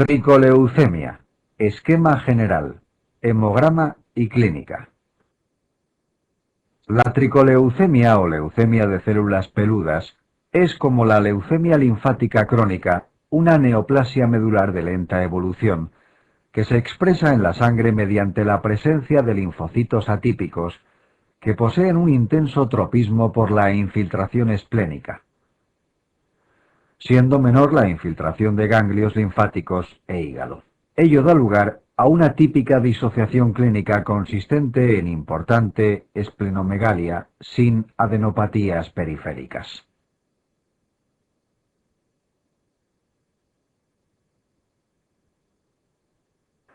Tricoleucemia. Esquema general, hemograma y clínica. La tricoleucemia o leucemia de células peludas es, como la leucemia linfática crónica, una neoplasia medular de lenta evolución, que se expresa en la sangre mediante la presencia de linfocitos atípicos que poseen un intenso tropismo por la infiltración esplénica, siendo menor la infiltración de ganglios linfáticos e hígado. Ello da lugar a una típica disociación clínica consistente en importante esplenomegalia sin adenopatías periféricas.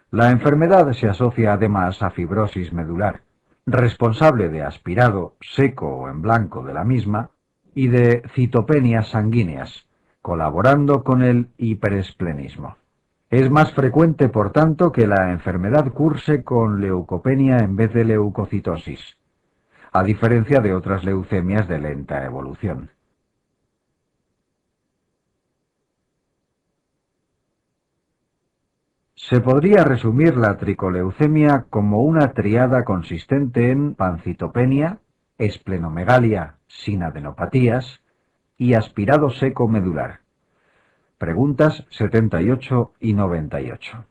La enfermedad se asocia además a fibrosis medular, responsable de aspirado seco o en blanco de la misma y de citopenias sanguíneas, colaborando con el hiperesplenismo. Es más frecuente, por tanto, que la enfermedad curse con leucopenia en vez de leucocitosis, a diferencia de otras leucemias de lenta evolución. Se podría resumir la tricoleucemia como una triada consistente en pancitopenia, esplenomegalia sin adenopatías y aspirado seco medular. Preguntas 78 y 98.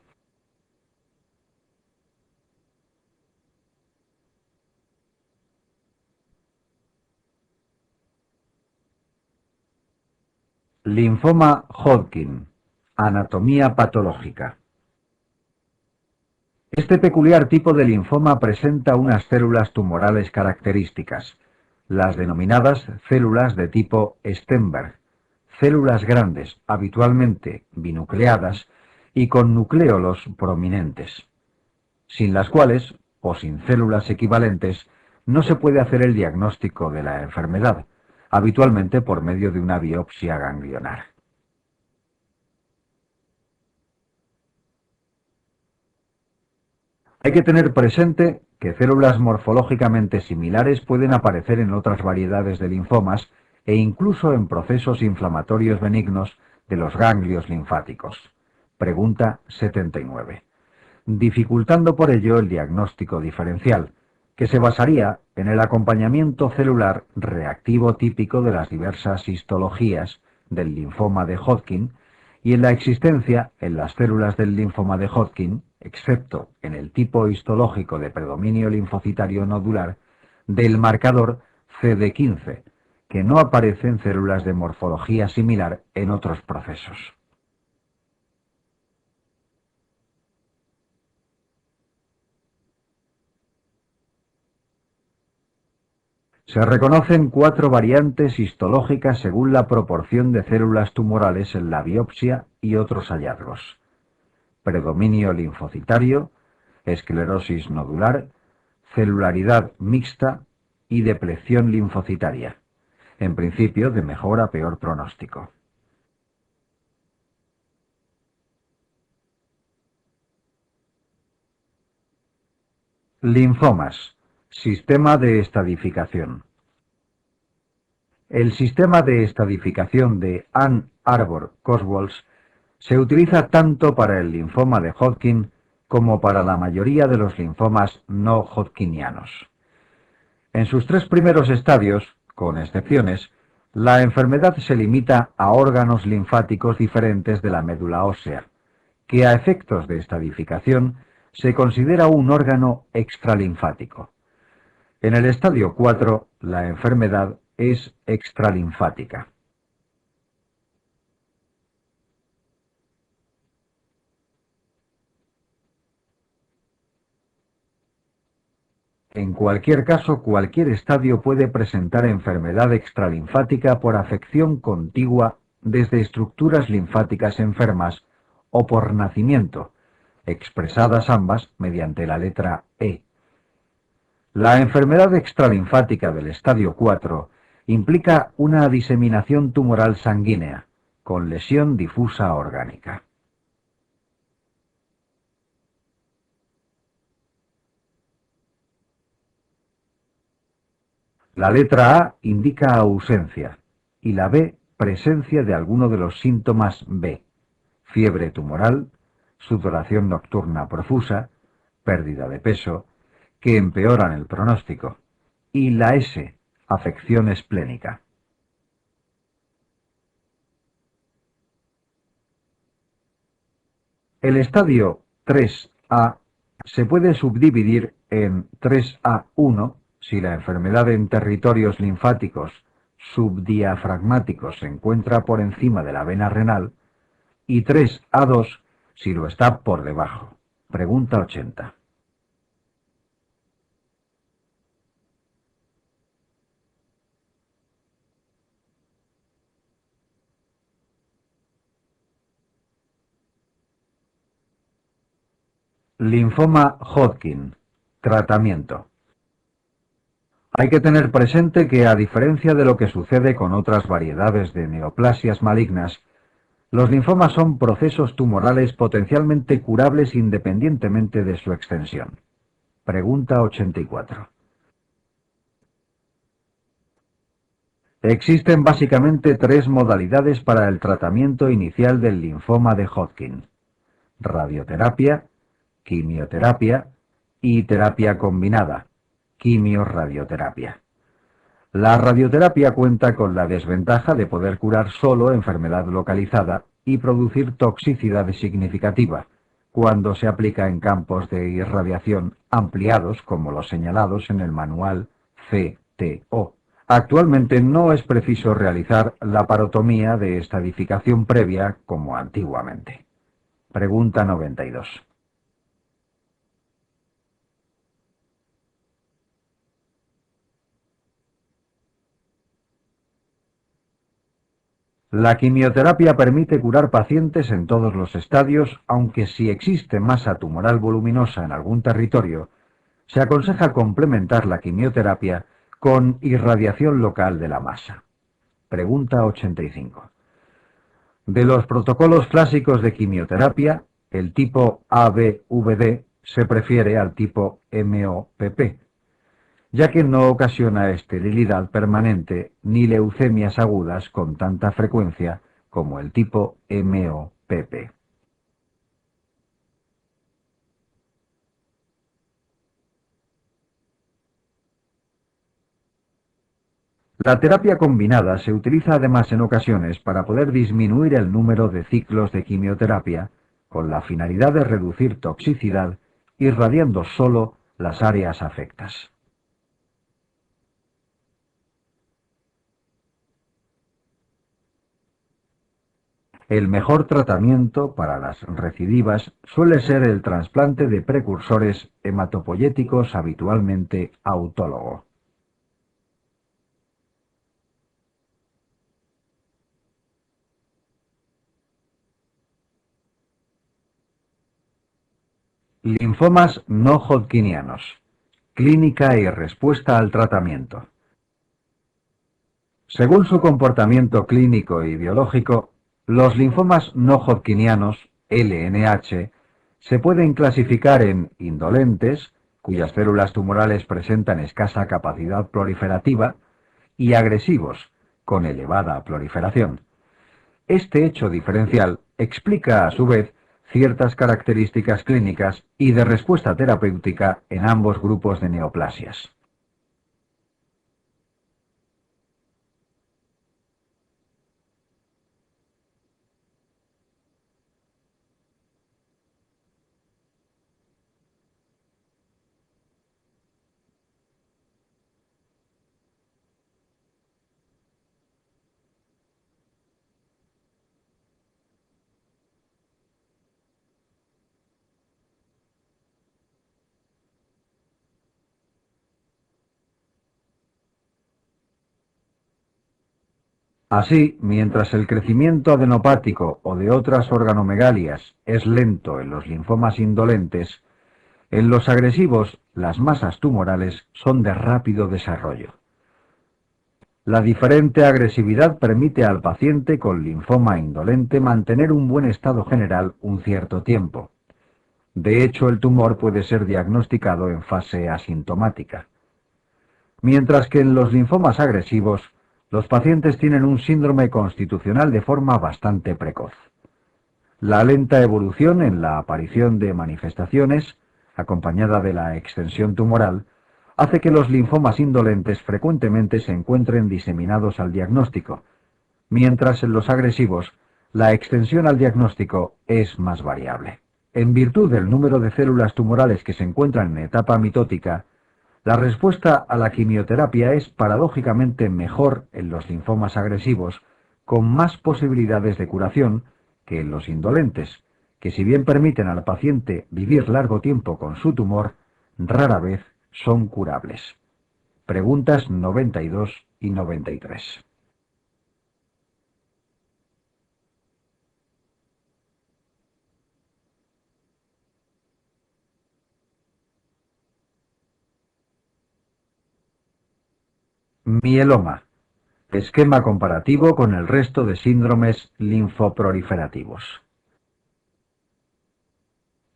Linfoma Hodgkin. Anatomía patológica. Este peculiar tipo de linfoma presenta unas células tumorales características, las denominadas células de tipo Stenberg, células grandes, habitualmente binucleadas y con nucléolos prominentes, sin las cuales, o sin células equivalentes, no se puede hacer el diagnóstico de la enfermedad, habitualmente por medio de una biopsia ganglionar. Hay que tener presente que células morfológicamente similares pueden aparecer en otras variedades de linfomas e incluso en procesos inflamatorios benignos de los ganglios linfáticos. Pregunta 79. Dificultando por ello el diagnóstico diferencial, que se basaría en el acompañamiento celular reactivo típico de las diversas histologías del linfoma de Hodgkin y en la existencia en las células del linfoma de Hodgkin, excepto en el tipo histológico de predominio linfocitario nodular, del marcador CD15, que no aparece en células de morfología similar en otros procesos. Se reconocen 4 variantes histológicas según la proporción de células tumorales en la biopsia y otros hallazgos: predominio linfocitario, esclerosis nodular, celularidad mixta y depleción linfocitaria, en principio de mejor a peor pronóstico. Linfomas. Sistema de estadificación. El sistema de estadificación de Ann Arbor Corswalls se utiliza tanto para el linfoma de Hodgkin como para la mayoría de los linfomas no hodgkinianos. En sus 3 primeros estadios, con excepciones, la enfermedad se limita a órganos linfáticos diferentes de la médula ósea, que a efectos de estadificación se considera un órgano extralinfático. En el estadio 4, la enfermedad es extralinfática. En cualquier caso, cualquier estadio puede presentar enfermedad extralinfática por afección contigua desde estructuras linfáticas enfermas o por nacimiento, expresadas ambas mediante la letra E. La enfermedad extralinfática del estadio 4 implica una diseminación tumoral sanguínea, con lesión difusa orgánica. La letra A indica ausencia y la B presencia de alguno de los síntomas B: fiebre tumoral, sudoración nocturna profusa, pérdida de peso, que empeoran el pronóstico, y la S, afección esplénica. El estadio 3A se puede subdividir en 3A1 si la enfermedad en territorios linfáticos subdiafragmáticos se encuentra por encima de la vena renal y 3A2 si lo está por debajo. Pregunta 80. Linfoma Hodgkin. Tratamiento. Hay que tener presente que, a diferencia de lo que sucede con otras variedades de neoplasias malignas, los linfomas son procesos tumorales potencialmente curables independientemente de su extensión. Pregunta 84. Existen básicamente tres modalidades para el tratamiento inicial del linfoma de Hodgkin: radioterapia, quimioterapia y terapia combinada, quimio-radioterapia. La radioterapia cuenta con la desventaja de poder curar solo enfermedad localizada y producir toxicidad significativa cuando se aplica en campos de irradiación ampliados como los señalados en el manual CTO. Actualmente no es preciso realizar la parotomía de estadificación previa como antiguamente. Pregunta 92. La quimioterapia permite curar pacientes en todos los estadios, aunque si existe masa tumoral voluminosa en algún territorio, se aconseja complementar la quimioterapia con irradiación local de la masa. Pregunta 85. De los protocolos clásicos de quimioterapia, el tipo ABVD se prefiere al tipo MOPP, ya que no ocasiona esterilidad permanente ni leucemias agudas con tanta frecuencia como el tipo MOPP. La terapia combinada se utiliza además en ocasiones para poder disminuir el número de ciclos de quimioterapia con la finalidad de reducir toxicidad, irradiando solo las áreas afectas. El mejor tratamiento para las recidivas suele ser el trasplante de precursores hematopoyéticos, habitualmente autólogo. Linfomas no hodgkinianos. Clínica y respuesta al tratamiento. Según su comportamiento clínico y biológico, los linfomas no hodgkinianos, LNH, se pueden clasificar en indolentes, cuyas células tumorales presentan escasa capacidad proliferativa, y agresivos, con elevada proliferación. Este hecho diferencial explica, a su vez, ciertas características clínicas y de respuesta terapéutica en ambos grupos de neoplasias. Así, mientras el crecimiento adenopático o de otras organomegalias es lento en los linfomas indolentes, en los agresivos las masas tumorales son de rápido desarrollo. La diferente agresividad permite al paciente con linfoma indolente mantener un buen estado general un cierto tiempo. De hecho, el tumor puede ser diagnosticado en fase asintomática. Mientras que en los linfomas agresivos, los pacientes tienen un síndrome constitucional de forma bastante precoz. La lenta evolución en la aparición de manifestaciones, acompañada de la extensión tumoral, hace que los linfomas indolentes frecuentemente se encuentren diseminados al diagnóstico, mientras en los agresivos la extensión al diagnóstico es más variable. En virtud del número de células tumorales que se encuentran en etapa mitótica, la respuesta a la quimioterapia es paradójicamente mejor en los linfomas agresivos, con más posibilidades de curación que en los indolentes, que si bien permiten al paciente vivir largo tiempo con su tumor, rara vez son curables. Preguntas 92 y 93. Mieloma. Esquema comparativo con el resto de síndromes linfoproliferativos.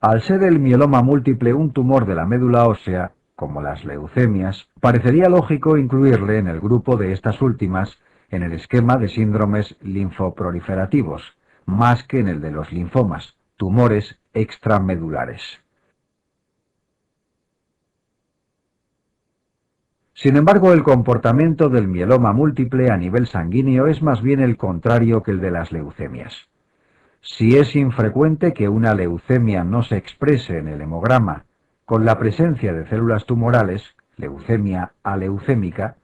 Al ser el mieloma múltiple un tumor de la médula ósea, como las leucemias, parecería lógico incluirle en el grupo de estas últimas en el esquema de síndromes linfoproliferativos, más que en el de los linfomas, tumores extramedulares. Sin embargo, el comportamiento del mieloma múltiple a nivel sanguíneo es más bien el contrario que el de las leucemias. Si es infrecuente que una leucemia no se exprese en el hemograma con la presencia de células tumorales, leucemia aleucémica,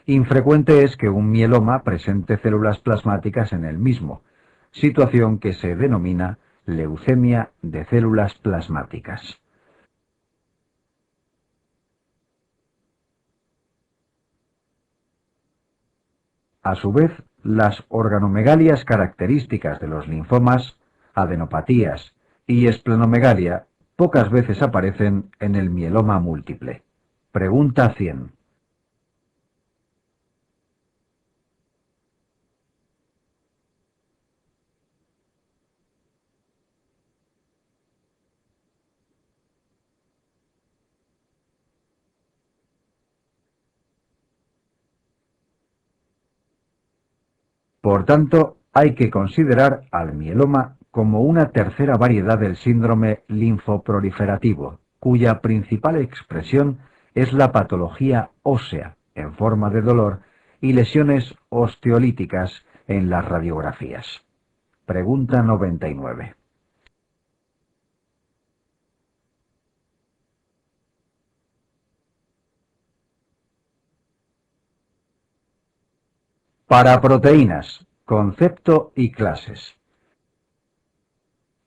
infrecuente es que un mieloma presente células plasmáticas en el mismo, situación que se denomina leucemia de células plasmáticas. A su vez, las organomegalias características de los linfomas, adenopatías y esplenomegalia pocas veces aparecen en el mieloma múltiple. Pregunta 100. Por tanto, hay que considerar al mieloma como una tercera variedad del síndrome linfoproliferativo, cuya principal expresión es la patología ósea, en forma de dolor, y lesiones osteolíticas en las radiografías. Pregunta 99. Paraproteínas, concepto y clases.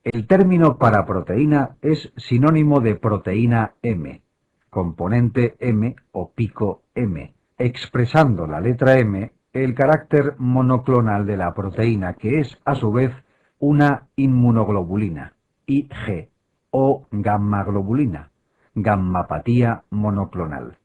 El término paraproteína es sinónimo de proteína M, componente M o pico M, expresando la letra M el carácter monoclonal de la proteína, que es a su vez una inmunoglobulina, IG, o gammaglobulina, gammapatía monoclonal.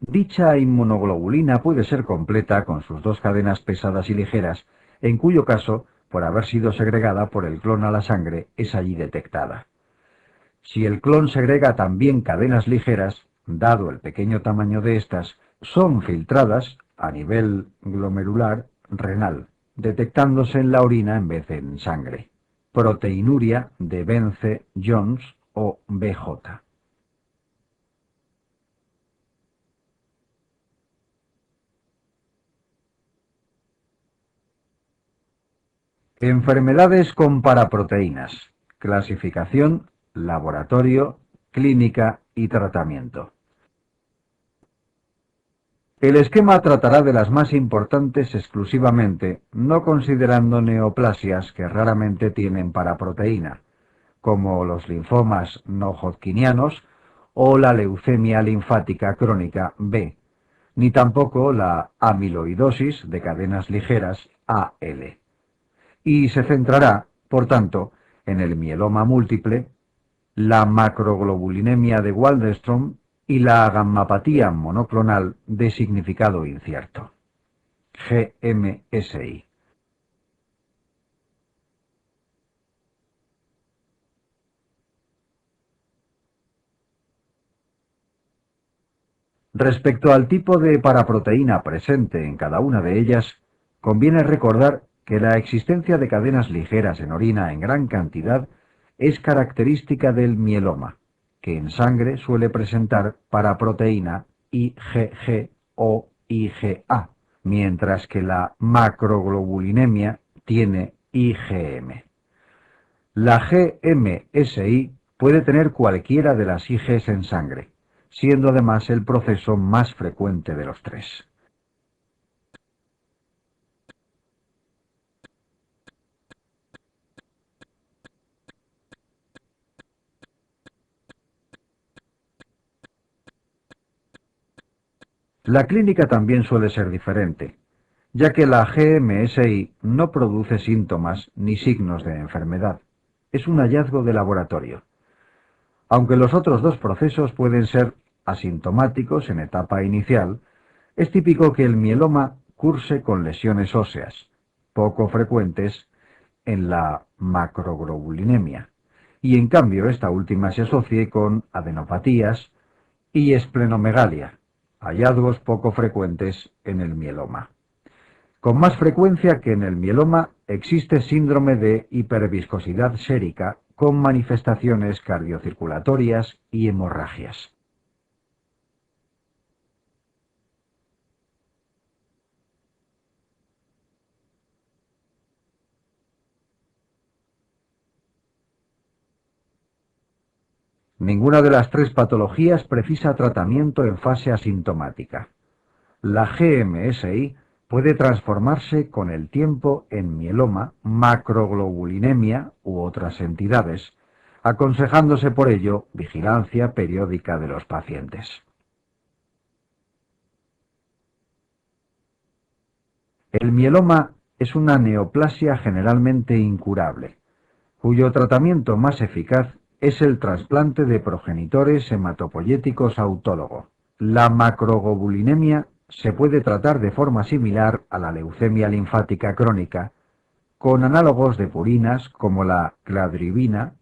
Dicha inmunoglobulina puede ser completa con sus dos cadenas pesadas y ligeras, en cuyo caso, por haber sido segregada por el clon a la sangre, es allí detectada. Si el clon segrega también cadenas ligeras, dado el pequeño tamaño de estas, son filtradas a nivel glomerular renal, detectándose en la orina en vez de en sangre. Proteinuria de Bence-Jones o BJ. Enfermedades con paraproteínas. Clasificación, laboratorio, clínica y tratamiento. El esquema tratará de las más importantes exclusivamente, no considerando neoplasias que raramente tienen paraproteína, como los linfomas no hodgkinianos o la leucemia linfática crónica B, ni tampoco la amiloidosis de cadenas ligeras AL. Y se centrará, por tanto, en el mieloma múltiple, la macroglobulinemia de Waldenström y la gammapatía monoclonal de significado incierto, GMSI. Respecto al tipo de paraproteína presente en cada una de ellas, conviene recordar que la existencia de cadenas ligeras en orina en gran cantidad es característica del mieloma, que en sangre suele presentar paraproteína IgG o IgA, mientras que la macroglobulinemia tiene IgM. La GMSI puede tener cualquiera de las IGs en sangre, siendo además el proceso más frecuente de los tres. La clínica también suele ser diferente, ya que la GMSI no produce síntomas ni signos de enfermedad. Es un hallazgo de laboratorio. Aunque los otros dos procesos pueden ser asintomáticos en etapa inicial, es típico que el mieloma curse con lesiones óseas, poco frecuentes en la macroglobulinemia, y en cambio esta última se asocie con adenopatías y esplenomegalia, hallazgos poco frecuentes en el mieloma. Con más frecuencia que en el mieloma existe síndrome de hiperviscosidad sérica con manifestaciones cardiocirculatorias y hemorragias. Ninguna de las tres patologías precisa tratamiento en fase asintomática. La GMSI puede transformarse con el tiempo en mieloma, macroglobulinemia u otras entidades, aconsejándose por ello vigilancia periódica de los pacientes. El mieloma es una neoplasia generalmente incurable, cuyo tratamiento más eficaz es el trasplante de progenitores hematopoyéticos autólogo. La macroglobulinemia se puede tratar de forma similar a la leucemia linfática crónica, con análogos de purinas como la cladribina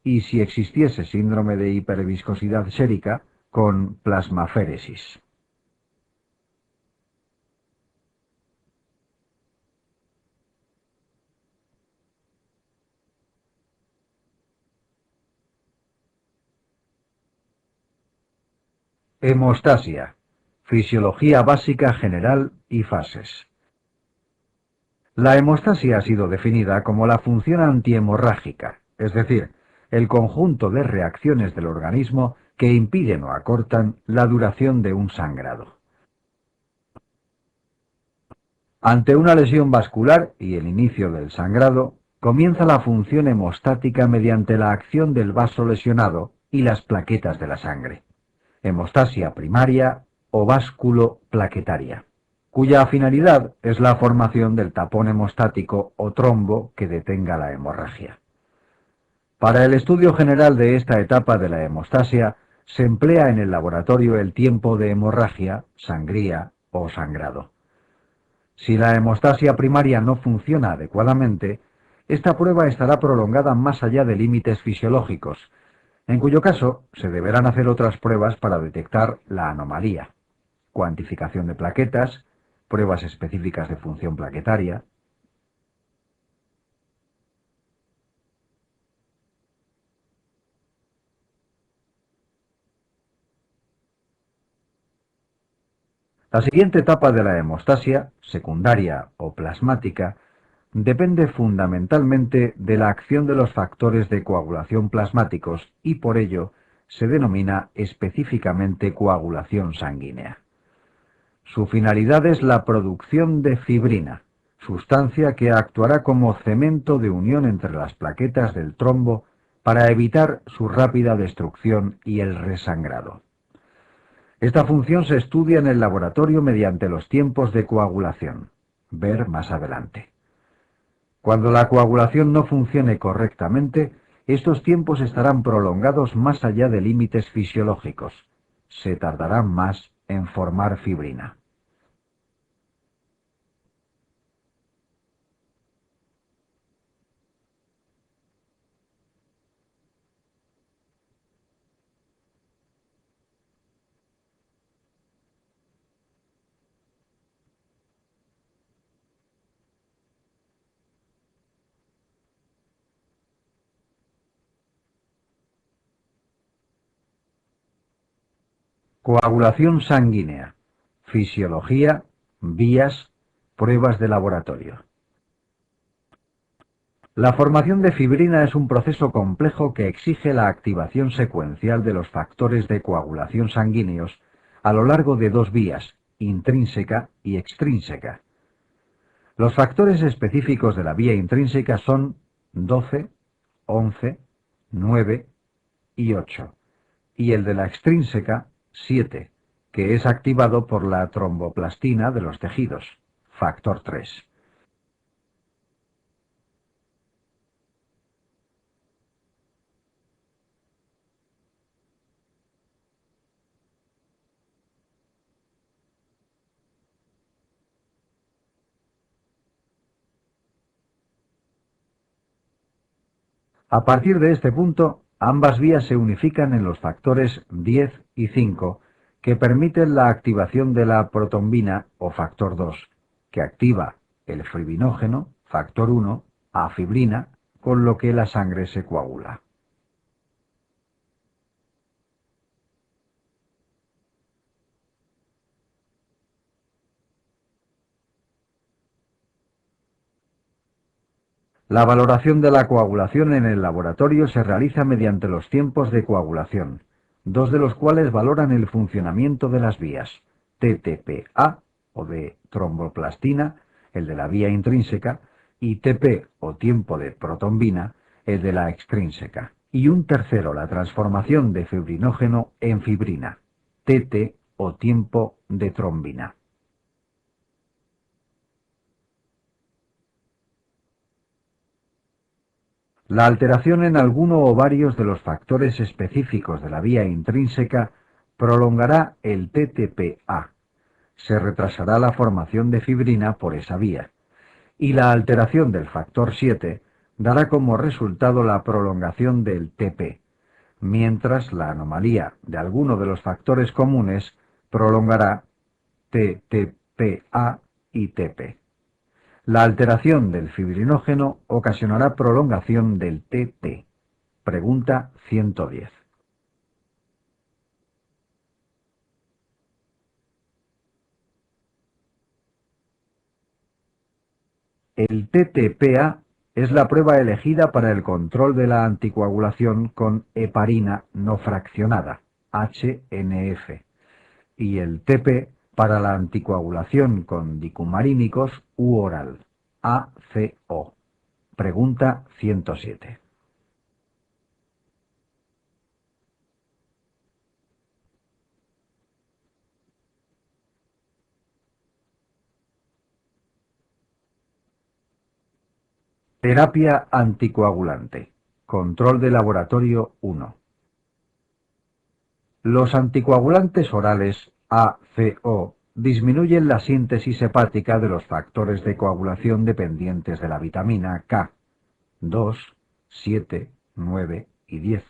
y, si existiese síndrome de hiperviscosidad sérica, con plasmaféresis. Hemostasia. Fisiología básica general y fases. La hemostasia ha sido definida como la función antihemorrágica, es decir, el conjunto de reacciones del organismo que impiden o acortan la duración de un sangrado. Ante una lesión vascular y el inicio del sangrado, comienza la función hemostática mediante la acción del vaso lesionado y las plaquetas de la sangre. Hemostasia primaria o básculo plaquetaria, cuya finalidad es la formación del tapón hemostático o trombo que detenga la hemorragia. Para el estudio general de esta etapa de la hemostasia, se emplea en el laboratorio el tiempo de hemorragia, sangría o sangrado. Si la hemostasia primaria no funciona adecuadamente, esta prueba estará prolongada más allá de límites fisiológicos, en cuyo caso se deberán hacer otras pruebas para detectar la anomalía: cuantificación de plaquetas, pruebas específicas de función plaquetaria. La siguiente etapa de la hemostasia, secundaria o plasmática, depende fundamentalmente de la acción de los factores de coagulación plasmáticos y por ello se denomina específicamente coagulación sanguínea. Su finalidad es la producción de fibrina, sustancia que actuará como cemento de unión entre las plaquetas del trombo para evitar su rápida destrucción y el resangrado. Esta función se estudia en el laboratorio mediante los tiempos de coagulación. Ver más adelante. Cuando la coagulación no funcione correctamente, estos tiempos estarán prolongados más allá de límites fisiológicos. Se tardarán más en formar fibrina. Coagulación sanguínea, fisiología, vías, pruebas de laboratorio. La formación de fibrina es un proceso complejo que exige la activación secuencial de los factores de coagulación sanguíneos a lo largo de dos vías, intrínseca y extrínseca. Los factores específicos de la vía intrínseca son 12, 11, 9 y 8, y el de la extrínseca 7, que es activado por la tromboplastina de los tejidos, factor 3. A partir de este punto, ambas vías se unifican en los factores 10 y 5, que permiten la activación de la protombina o factor 2, que activa el fibrinógeno, factor 1, a fibrina, con lo que la sangre se coagula. La valoración de la coagulación en el laboratorio se realiza mediante los tiempos de coagulación, dos de los cuales valoran el funcionamiento de las vías, TTPA, o de tromboplastina, el de la vía intrínseca, y TP, o tiempo de protombina, el de la extrínseca. Y un tercero, la transformación de fibrinógeno en fibrina, TT, o tiempo de trombina. La alteración en alguno o varios de los factores específicos de la vía intrínseca prolongará el TTPA. Se retrasará la formación de fibrina por esa vía. Y la alteración del factor 7 dará como resultado la prolongación del TP, mientras la anomalía de alguno de los factores comunes prolongará TTPA y TP. La alteración del fibrinógeno ocasionará prolongación del TT. Pregunta 110. El TTPA es la prueba elegida para el control de la anticoagulación con heparina no fraccionada, HNF, y el TP para la anticoagulación con dicumarínicos u oral, ACO. Pregunta 107. Terapia anticoagulante. Control de laboratorio 1. Los anticoagulantes orales ACO disminuyen la síntesis hepática de los factores de coagulación dependientes de la vitamina K, 2, 7, 9 y 10.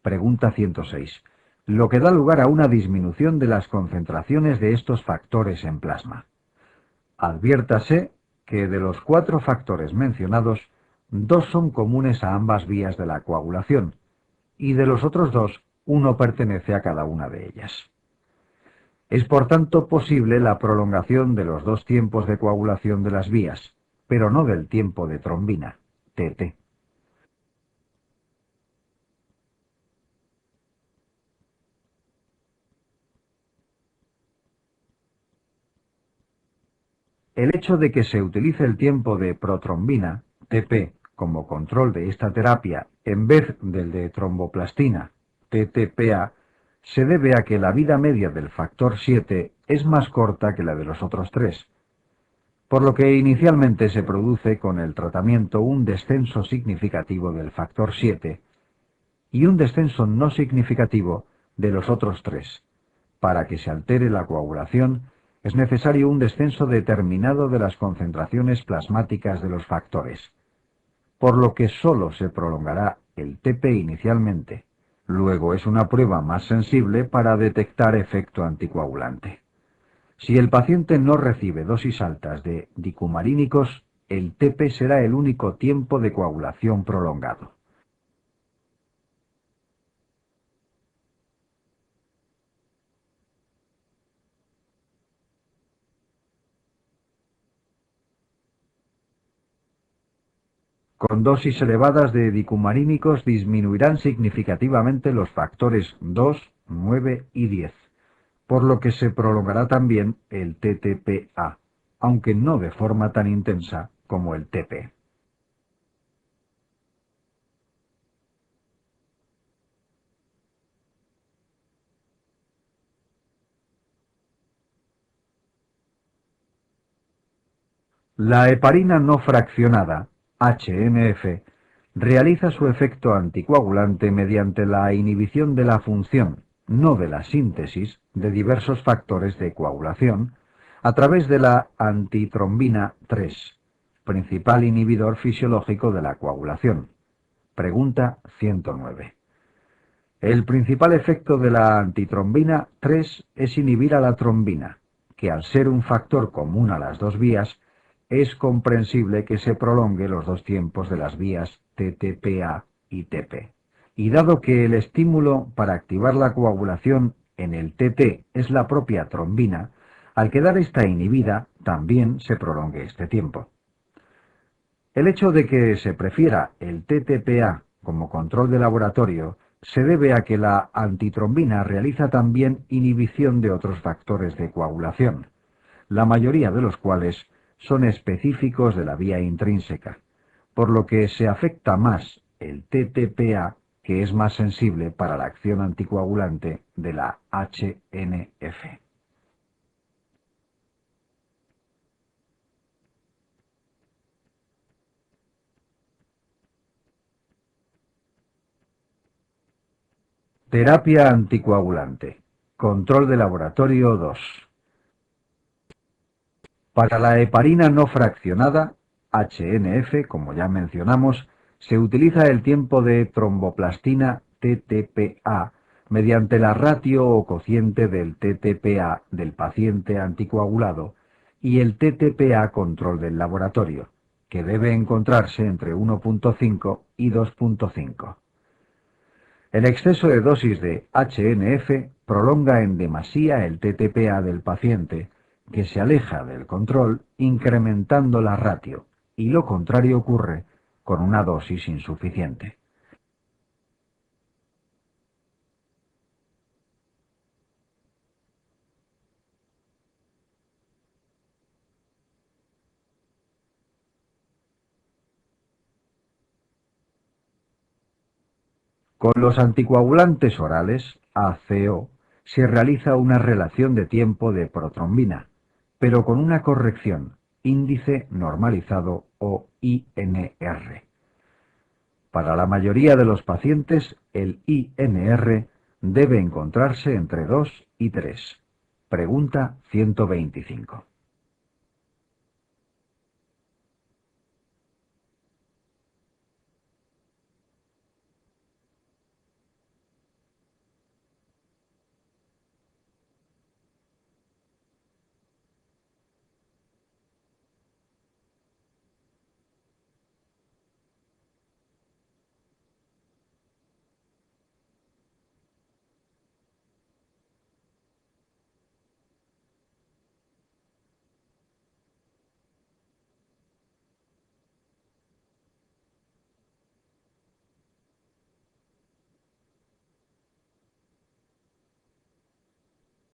Pregunta 106. Lo que da lugar a una disminución de las concentraciones de estos factores en plasma. Adviértase que de los 4 factores mencionados, 2 son comunes a ambas vías de la coagulación, y de los otros 2, uno pertenece a cada una de ellas. Es por tanto posible la prolongación de los 2 tiempos de coagulación de las vías, pero no del tiempo de trombina, TT. El hecho de que se utilice el tiempo de protrombina, TP, como control de esta terapia en vez del de tromboplastina, TTPA, se debe a que la vida media del factor 7 es más corta que la de los otros 3, por lo que inicialmente se produce con el tratamiento un descenso significativo del factor 7 y un descenso no significativo de los otros 3. Para que se altere la coagulación, es necesario un descenso determinado de las concentraciones plasmáticas de los factores, por lo que sólo se prolongará el TP inicialmente. Luego es una prueba más sensible para detectar efecto anticoagulante. Si el paciente no recibe dosis altas de dicumarínicos, el TP será el único tiempo de coagulación prolongado. Con dosis elevadas de dicumarínicos disminuirán significativamente los factores 2, 9 y 10, por lo que se prolongará también el TTPA, aunque no de forma tan intensa como el TP. La heparina no fraccionada, HNF, realiza su efecto anticoagulante mediante la inhibición de la función, no de la síntesis, de diversos factores de coagulación, a través de la antitrombina 3, principal inhibidor fisiológico de la coagulación. Pregunta 109. El principal efecto de la antitrombina 3 es inhibir a la trombina, que al ser un factor común a las dos vías, es comprensible que se prolongue los dos tiempos de las vías TTPA y TP. Y dado que el estímulo para activar la coagulación en el TT es la propia trombina, al quedar esta inhibida, también se prolongue este tiempo. El hecho de que se prefiera el TTPA como control de laboratorio se debe a que la antitrombina realiza también inhibición de otros factores de coagulación, la mayoría de los cuales son específicos de la vía intrínseca, por lo que se afecta más el TTPA, que es más sensible para la acción anticoagulante de la HNF. Terapia anticoagulante. Control de laboratorio 2. Para la heparina no fraccionada, HNF, como ya mencionamos, se utiliza el tiempo de tromboplastina TTPA mediante la ratio o cociente del TTPA del paciente anticoagulado y el TTPA control del laboratorio, que debe encontrarse entre 1.5 y 2.5. El exceso de dosis de HNF prolonga en demasía el TTPA del paciente, que se aleja del control incrementando la ratio, y lo contrario ocurre con una dosis insuficiente. Con los anticoagulantes orales, ACO, se realiza una relación de tiempo de protrombina, pero con una corrección, índice normalizado o INR. Para la mayoría de los pacientes, el INR debe encontrarse entre 2 y 3. Pregunta 125.